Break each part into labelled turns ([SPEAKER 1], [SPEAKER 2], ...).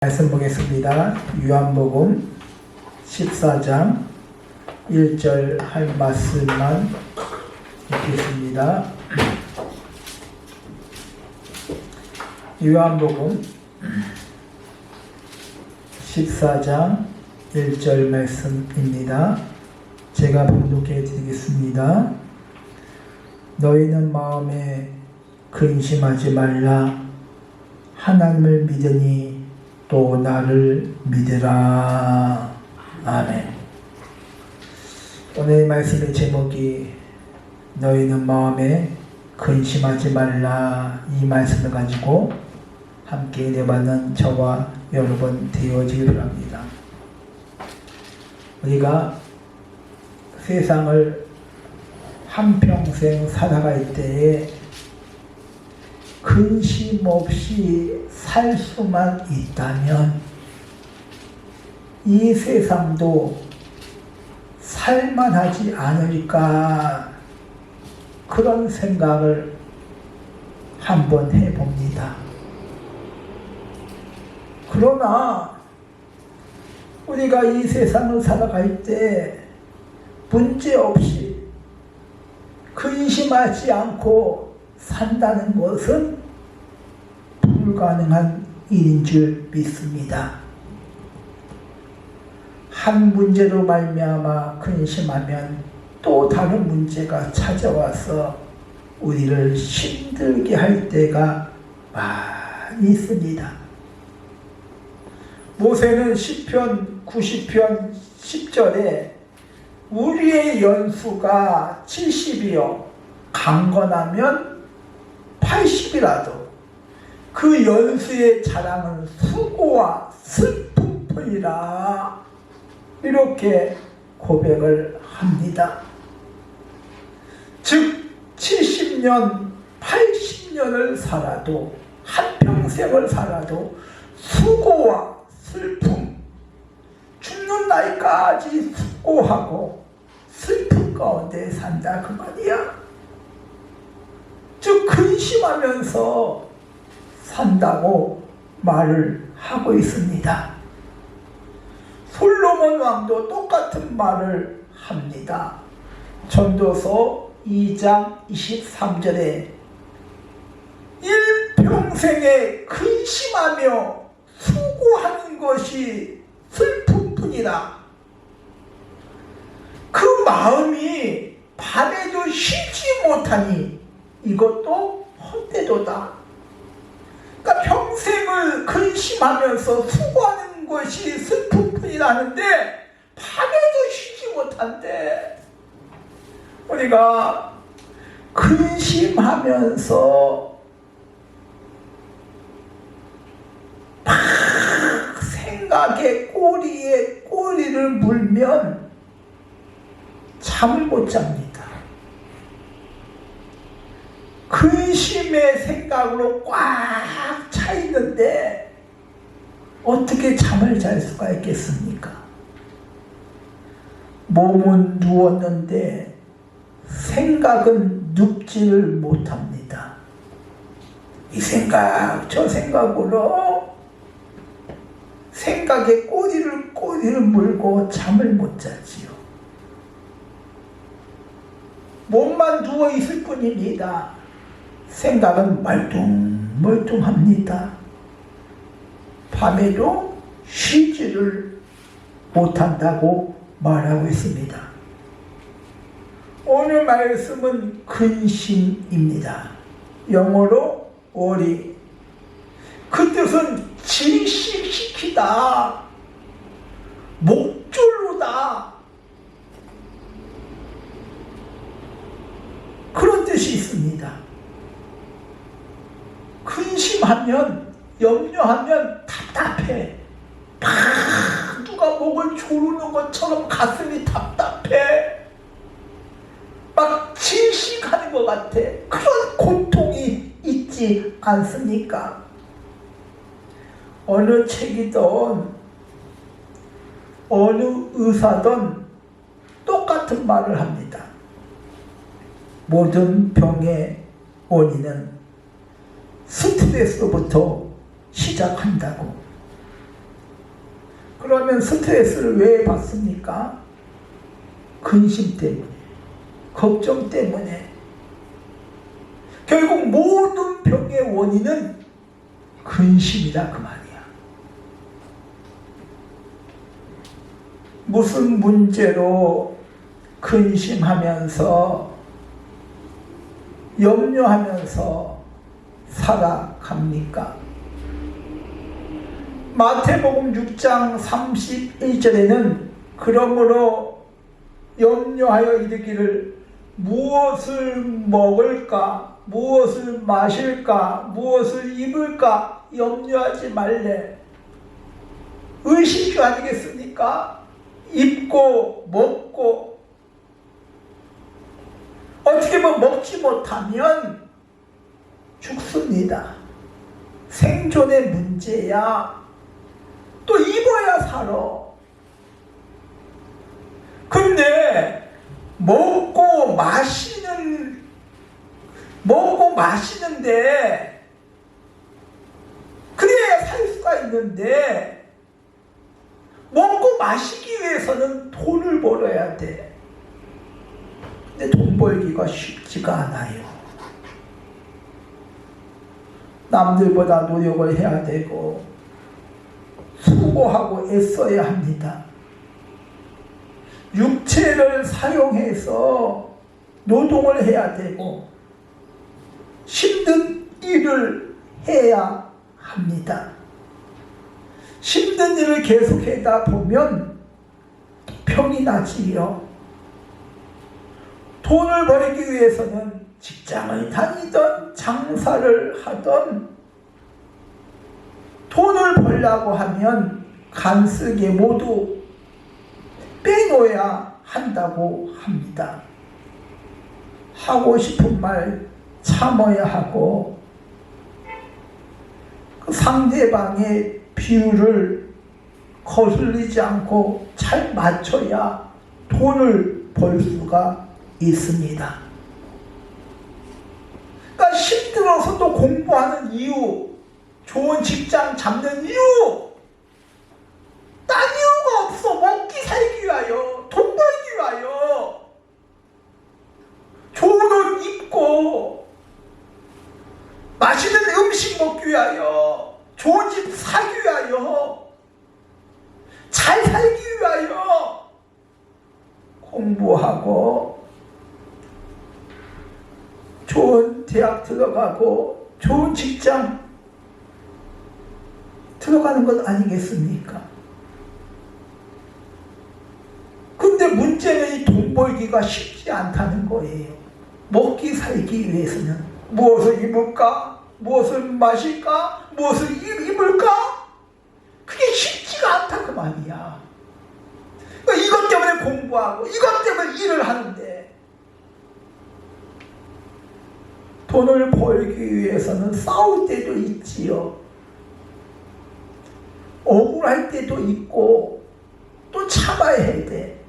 [SPEAKER 1] 말씀 보겠습니다. 요한복음 14장 1절 할 말씀만 읽겠습니다. 요한복음 14장 1절 말씀입니다. 제가 봉독해 드리겠습니다. 너희는 마음에 근심하지 말라. 하나님을 믿으니 또 나를 믿으라. 아멘. 오늘 말씀의 제목이 너희는 마음에 근심하지 말라, 이 말씀을 가지고 함께 내받는 저와 여러분 되어지기 바랍니다. 우리가 세상을 한평생 살아갈 때에 근심 없이 살 수만 있다면 이 세상도 살만하지 않을까, 그런 생각을 한번 해봅니다. 그러나 우리가 이 세상을 살아갈 때 문제없이 근심하지 않고 산다는 것은 불가능한 일인 줄 믿습니다. 한 문제로 말미암아 근심하면 또 다른 문제가 찾아와서 우리를 힘들게 할 때가 많이 있습니다. 모세는 시편 90편 10절에 우리의 연수가 70이요 강건하면 80이라도 그 연수의 자랑은 수고와 슬픔뿐이라, 이렇게 고백을 합니다. 즉 70년 80년을 살아도, 한평생을 살아도 수고와 슬픔, 죽는 날까지 수고하고 슬픔 가운데 산다, 그 말이야. 즉 근심하면서 산다고 말을 하고 있습니다. 솔로몬 왕도 똑같은 말을 합니다. 전도서 2장 23절에 일평생에 근심하며 수고하는 것이 슬픔뿐이라. 그 마음이 밤에도 쉬지 못하니 이것도 헛되도다. 그러니까 평생을 근심하면서 수고하는 것이 슬픔뿐이라는데 밤에도 쉬지 못한대. 우리가 근심하면서 막 생각에 꼬리에 꼬리를 물면 잠을 못 잡니다. 근심의 생각으로 꽉 차 있는데 어떻게 잠을 잘 수가 있겠습니까? 몸은 누웠는데 생각은 눕지를 못합니다. 이 생각 저 생각으로 생각에 꼬리를 물고 잠을 못 자지요. 몸만 누워 있을 뿐입니다. 생각은 멀뚱멀뚱합니다. 밤에도 쉬지를 못한다고 말하고 있습니다. 오늘 말씀은 근심입니다. 영어로 worry. 그 뜻은 질식시키다, 목졸르다, 그런 뜻이 있습니다. 근심하면, 염려하면 답답해. 누가 목을 조르는 것처럼 가슴이 답답해. 막 질식하는 것 같아. 그런 고통이 있지 않습니까? 어느 책이든 어느 의사든 똑같은 말을 합니다. 모든 병의 원인은 스트레스로부터 시작한다고. 그러면 스트레스를 왜 받습니까? 근심 때문에, 걱정 때문에. 결국 모든 병의 원인은 근심이다 그 말이야. 무슨 문제로 근심하면서 염려하면서 살아갑니까? 마태복음 6장 31절에는 그러므로 염려하여 이르기를 무엇을 먹을까, 무엇을 마실까, 무엇을 입을까 염려하지 말래. 의식주 아니겠습니까? 입고 먹고, 어떻게 보면 먹지 못하면 죽습니다. 생존의 문제야. 또 입어야 살아. 근데 먹고 마시는데 그래야 살 수가 있는데, 먹고 마시기 위해서는 돈을 벌어야 돼. 근데 돈 벌기가 쉽지가 않아요. 남들보다 노력을 해야 되고 수고하고 애써야 합니다. 육체를 사용해서 노동을 해야 되고 힘든 일을 해야 합니다. 힘든 일을 계속하다 보면 병이 나지요. 돈을 벌기 위해서는 직장을 다니던 장사를 하던, 돈을 벌려고 하면 간쓰게 모두 빼놓아야 한다고 합니다. 하고 싶은 말 참아야 하고, 그 상대방의 비율을 거슬리지 않고 잘 맞춰야 돈을 벌 수가 있습니다. 그러니까 힘들어서도 공부하는 이유, 좋은 직장 잡는 이유, 딴 이유가 없어. 먹기 살기 위하여, 돈 벌기 위하여. 좋은 옷 입고, 맛있는 음식 먹기 위하여, 좋은 집 사기 위하여, 잘 살기 위하여 공부하고 좋은 대학 들어가고 좋은 직장 들어가는 것 아니겠습니까? 근데 문제는 이 돈 벌기가 쉽지 않다는 거예요. 먹기 살기 위해서는 무엇을 입을까? 무엇을 마실까? 무엇을 입을까? 그게 쉽지가 않다 그 말이야. 그러니까 이것 때문에 공부하고 이것 때문에 일을 하는데, 돈을 벌기 위해서는 싸울 때도 있지요. 억울할 때도 있고 또 참아야 해 돼.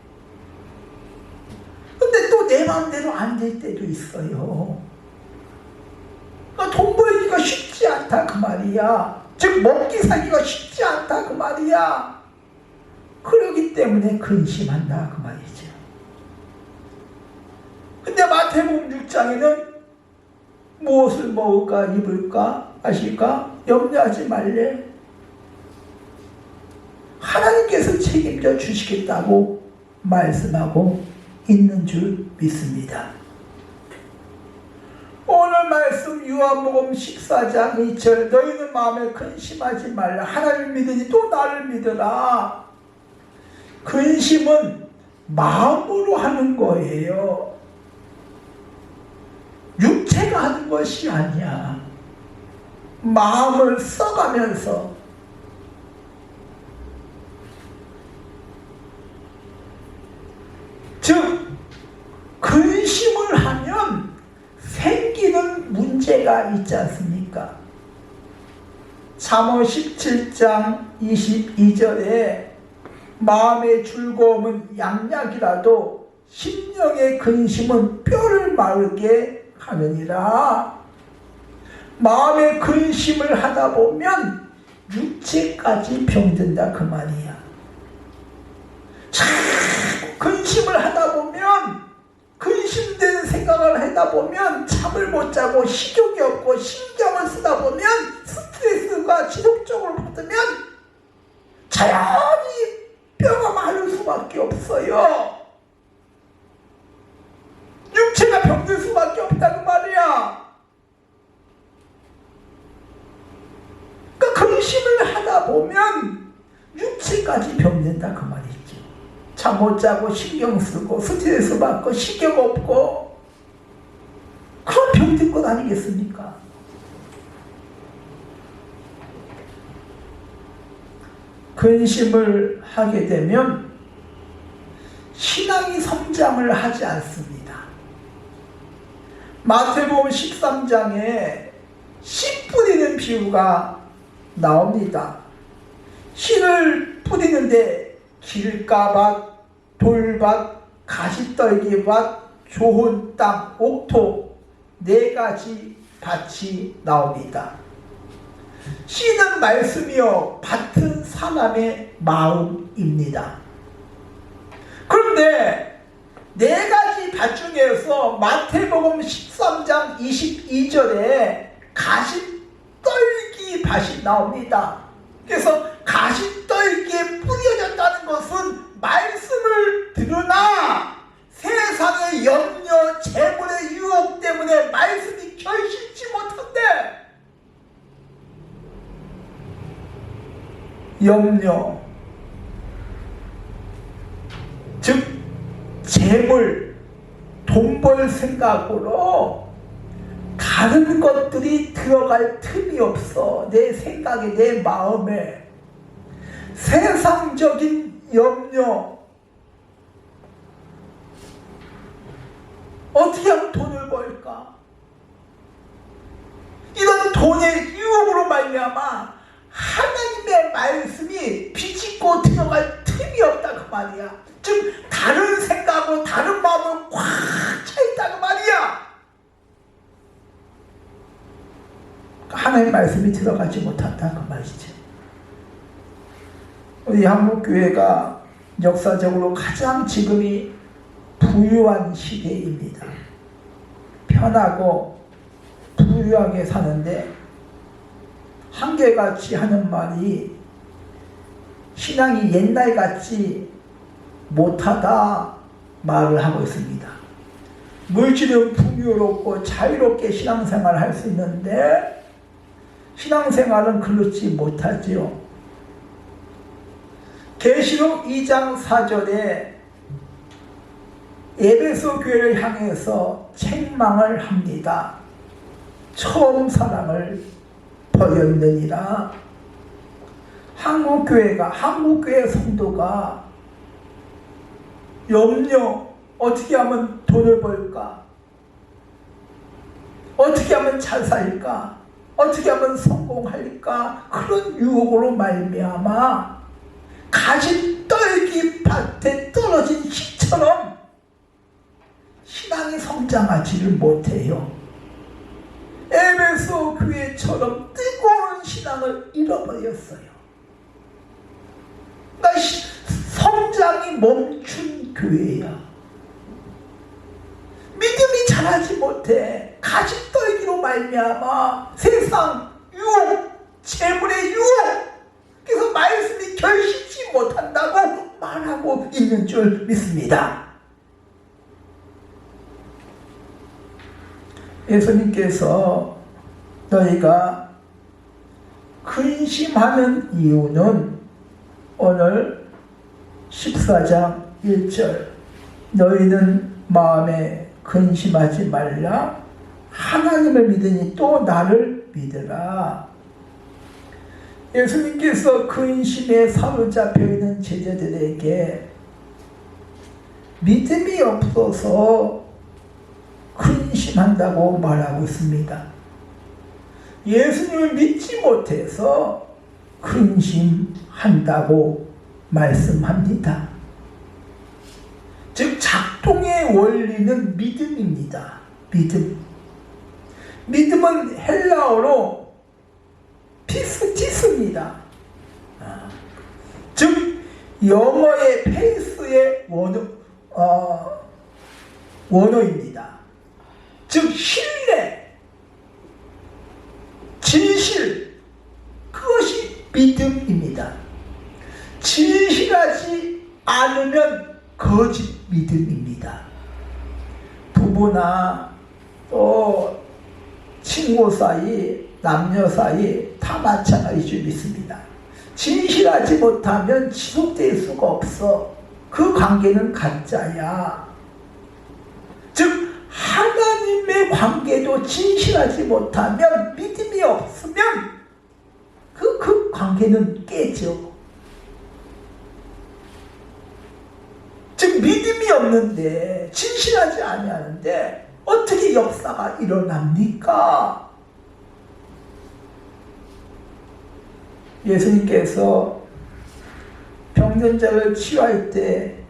[SPEAKER 1] 근데 또 내 마음대로 안 될 때도 있어요. 그러니까 돈 벌기가 쉽지 않다 그 말이야. 즉 먹기 살기가 쉽지 않다 그 말이야. 그러기 때문에 근심한다 그 말이죠. 근데 마태복음 6장에는 무엇을 먹을까, 입을까, 마실까 염려하지 말래. 하나님께서 책임져 주시겠다고 말씀하고 있는 줄 믿습니다. 오늘 말씀 요한복음 14장 2절, 너희는 마음에 근심하지 말라. 하나님을 믿으니 또 나를 믿으라. 근심은 마음으로 하는 거예요. 육체가 하는 것이 아니야. 마음을 써가면서. 즉 근심을 하면 생기는 문제가 있지 않습니까? 잠언 17장 22절에 마음의 즐거움은 양약이라도 심령의 근심은 뼈를 마르게 하느니라. 마음의 근심을 하다 보면 육체까지 병든다 그 말이야. 근심을 하다 보면, 근심되는 생각을 하다 보면 잠을 못 자고 식욕이 없고 신경을 쓰다 보면 스트레스가 지속적으로 받으면 자연히 뼈가 마를 수밖에 없어요. 육체가 병들 수밖에 없다는 말이야. 그러니까 근심을 하다 보면 육체까지 병된다 그 말이죠. 잠 못 자고 신경 쓰고 스트레스 받고 식욕 없고 그런 병든 것 아니겠습니까? 근심을 하게 되면 신앙이 성장을 하지 않습니다. 마태복음 13장에 씨 뿌리는 비유가 나옵니다. 씨를 뿌리는데 길가밭, 돌밭, 가시떨기밭, 좋은 땅, 옥토 4가지 밭이 나옵니다. 씨는 말씀이요 밭은 사람의 마음입니다. 그런데 4가지 밭 중에서 마태복음 13장 22절에 가시떨기 밭이 나옵니다. 그래서 가시떨기에 뿌려졌다는 것은 말씀을 들으나 세상의 염려, 재물의 유혹 때문에 말씀이 결실치 못한대. 염려, 즉 재물, 돈 벌 생각으로 다른 것들이 들어갈 틈이 없어. 내 생각에, 내 마음에 세상적인 염려, 어떻게 하면 돈을 벌까? 이런 돈의 유혹으로 말미암아 하나님의 말씀이 비집고 들어갈 틈이 없다 그 말이야. 즉 다른 생각으로 다른 마음으로 꽉 차있다 그 말이야. 하나님의 말씀이 들어가지 못한다 그 말이지. 우리 한국교회가 역사적으로 가장 지금이 부유한 시대입니다. 편하고 부유하게 사는데 한결같이 하는 말이 신앙이 옛날 같지 못하다 말을 하고 있습니다. 물질은 풍요롭고 자유롭게 신앙생활을 할 수 있는데 신앙생활은 그렇지 못하지요. 계시록 2장 4절에 에베소 교회를 향해서 책망을 합니다. 처음 사랑을 버렸느니라. 한국교회 성도가 염려, 어떻게 하면 돈을 벌까? 어떻게 하면 잘 살까? 어떻게 하면 성공할까? 그런 유혹으로 말미암아 가시떨기 밭에 떨어진 씨처럼 신앙이 성장하지를 못해요. 에베소 교회처럼 뜨거운 신앙을 잃어버렸어요. 그러니까 성장이 멈춘 교회야. 믿음이 자라지 못해. 가시떨기로 말미암아 세상 유혹, 재물의 유혹, 그래서 말씀이 결실치 못한다고 말하고 있는 줄 믿습니다. 예수님께서 너희가 근심하는 이유는 오늘 14장 1절 너희는 마음에 근심하지 말라. 하나님을 믿으니 또 나를 믿으라. 예수님께서 근심에 사로잡혀 있는 제자들에게 믿음이 없어서 근심한다고 말하고 있습니다. 예수님을 믿지 못해서 근심한다고 말씀합니다. 즉 작동의 원리는 믿음입니다. 믿음은 헬라어로 피스티스입니다. 즉 영어의 페이스의 원어입니다. 즉 신뢰, 진실, 그것이 믿음입니다. 진실하지 않으면 거짓 믿음입니다. 부부나 또 친구 사이, 남녀 사이 다 마찬가지 줄 믿습니다. 진실하지 못하면 지속될 수가 없어. 그 관계는 가짜야. 즉 하나님의 관계도 진실하지 못하면, 믿음이 없으면 그 관계는 깨져. 즉 믿음이 없는데, 진실하지 아니하는데 어떻게 역사가 일어납니까? 예수님께서 병든 자를 치유할 때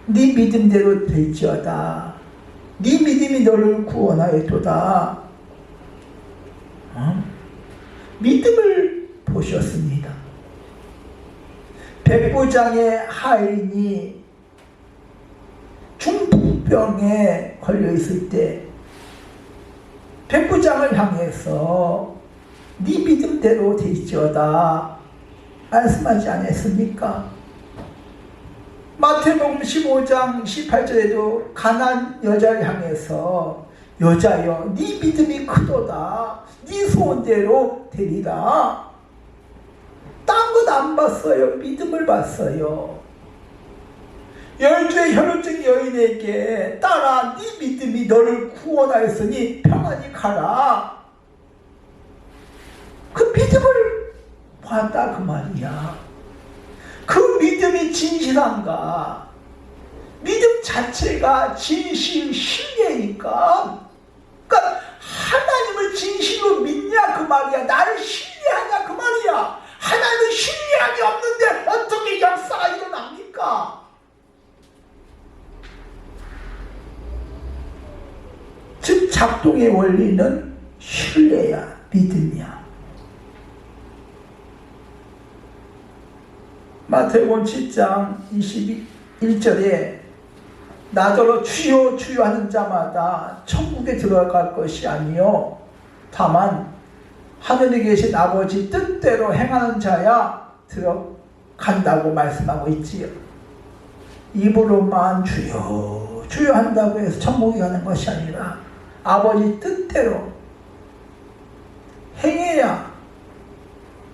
[SPEAKER 1] 네 믿음대로 될지어다. 네 믿음이 너를 구원하였도다. 믿음을 보셨습니다. 백부장의 하인이 중풍병에 걸려 있을 때 백부장을 향해서 네 믿음대로 될지어다 말씀하지 않았습니까? 마태복음 15장 18절에도 가난 여자를 향해서 여자여 네 믿음이 크도다, 네 소원대로 되리라. 딴 것 안 봤어요. 믿음을 봤어요. 12의 혈루증 여인에게 딸아 네 믿음이 너를 구원하였으니 평안히 가라. 그 믿음을 봤다 그 말이야. 그 믿음이 진실한가? 믿음 자체가 진실, 신뢰니까. 그러니까 하나님을 진실로 믿냐 그 말이야. 나를 신뢰하냐 그 말이야. 하나님을 신뢰함이 없는데 어떻게 역사가 일어납니까? 즉 작동의 원리는 신뢰야, 믿음이야. 마태복음 7장 21절에 나더러 주여 주여 하는 자마다 천국에 들어갈 것이 아니요 다만 하늘에 계신 아버지 뜻대로 행하는 자야 들어간다고 말씀하고 있지요. 입으로만 주여 주여 한다고 해서 천국에 가는 것이 아니라 아버지 뜻대로 행해야,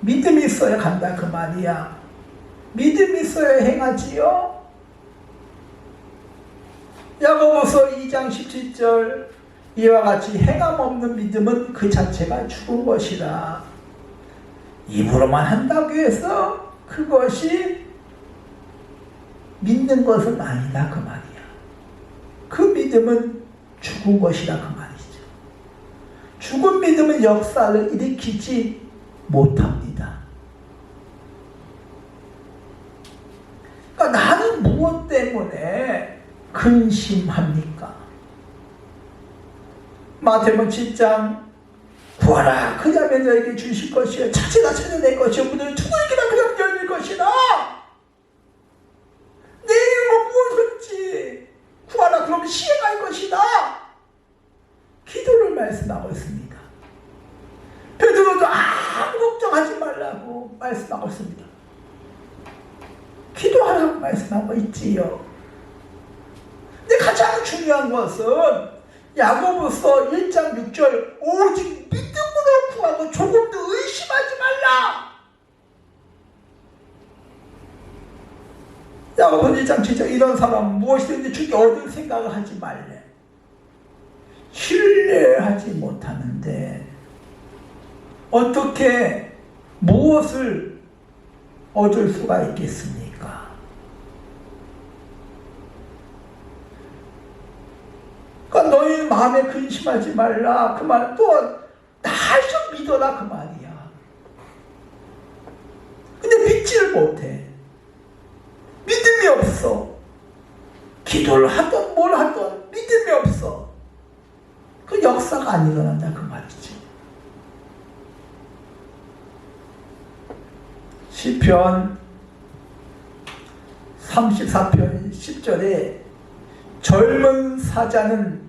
[SPEAKER 1] 믿음이 있어야 간다 그 말이야. 믿음이 있어야 행하지요. 야고보서 2장 17절 이와 같이 행함 없는 믿음은 그 자체가 죽은 것이라. 입으로만 한다고 해서 그것이 믿는 것은 아니다 그 말이야. 그 믿음은 죽은 것이라 그 말이죠. 죽은 믿음은 역사를 일으키지 못합니다. 그러니까 나는 무엇 때문에 근심합니까? 마태복음 7장 구하라 그리하면 너에게 주실 것이요 찾으라 찾아낼 것이요 문을 두드리라 그러면 열릴 것이라. 내 이름으로 무엇인지 구하라 그러면 시행할 것이다. 기도를 말씀하고 있습니다. 베드로도 아무 걱정하지 말라고 말씀하고 있습니다. 기도하라고 말씀하고 있지요. 근데 가장 중요한 것은 야고보서 1장 6절 오직 믿음으로 구하고 조금도 의심하지 말라. 야고보서 1장 7절 이런 사람은 무엇이든지 주께 얻을 생각을 하지 말래. 신뢰하지 못하는데 어떻게 무엇을 얻을 수가 있겠습니까? 그러니까 너희 마음에 근심하지 말라 그 말, 또 날 좀 믿어라 그 말이야. 근데 믿지를 못해. 믿음이 없어. 기도를 하든 뭘 하든 믿음이 없어. 그 역사가 안 일어난다 그 말이지. 시편 34편 10절에 젊은 사자는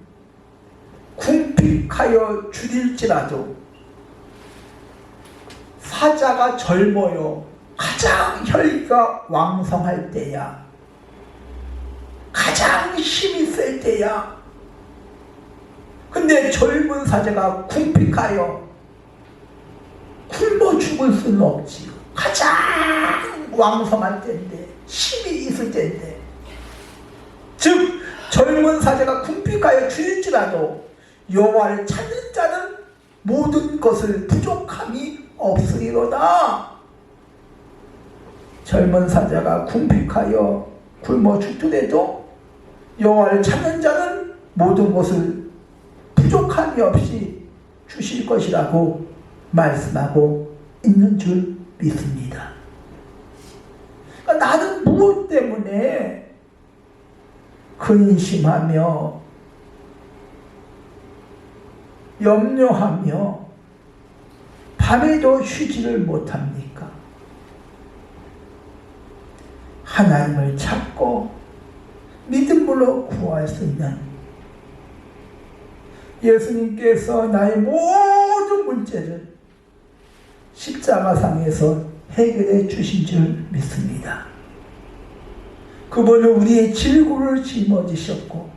[SPEAKER 1] 궁핍하여 줄일지라도 사자가 젊어요. 가장 혈기가 왕성할 때야. 가장 힘이 셀 때야. 근데 젊은 사자가 궁핍하여 굶어 죽을 수는 없지. 가장 왕성할 때인데, 힘이 있을 때인데. 즉 젊은 사자가 궁핍하여 줄일지라도 여호와를 찾는 자는 모든 것을 부족함이 없으리로다. 젊은 사자가 궁핍하여 굶어 죽더라도 여호와를 찾는 자는 모든 것을 부족함이 없이 주실 것이라고 말씀하고 있는 줄 믿습니다. 그러니까 나는 무엇 때문에 근심하며 염려하며 밤에도 쉬지를 못합니까? 하나님을 찾고 믿음으로 구할 수 있는 예수님께서 나의 모든 문제를 십자가상에서 해결해 주신 줄 믿습니다. 그분은 우리의 질고를 짊어지셨고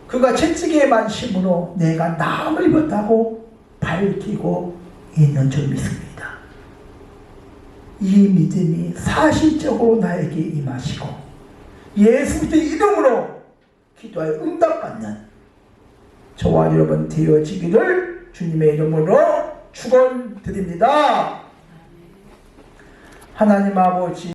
[SPEAKER 1] 그가 채찍에 만심으로 내가 나음을 입었다고 밝히고 있는 줄 믿습니다. 이 믿음이 사실적으로 나에게 임하시고 예수 그리스도의 이름으로 기도하여 응답받는 저와 여러분 되어지기를 주님의 이름으로 축원드립니다. 하나님 아버지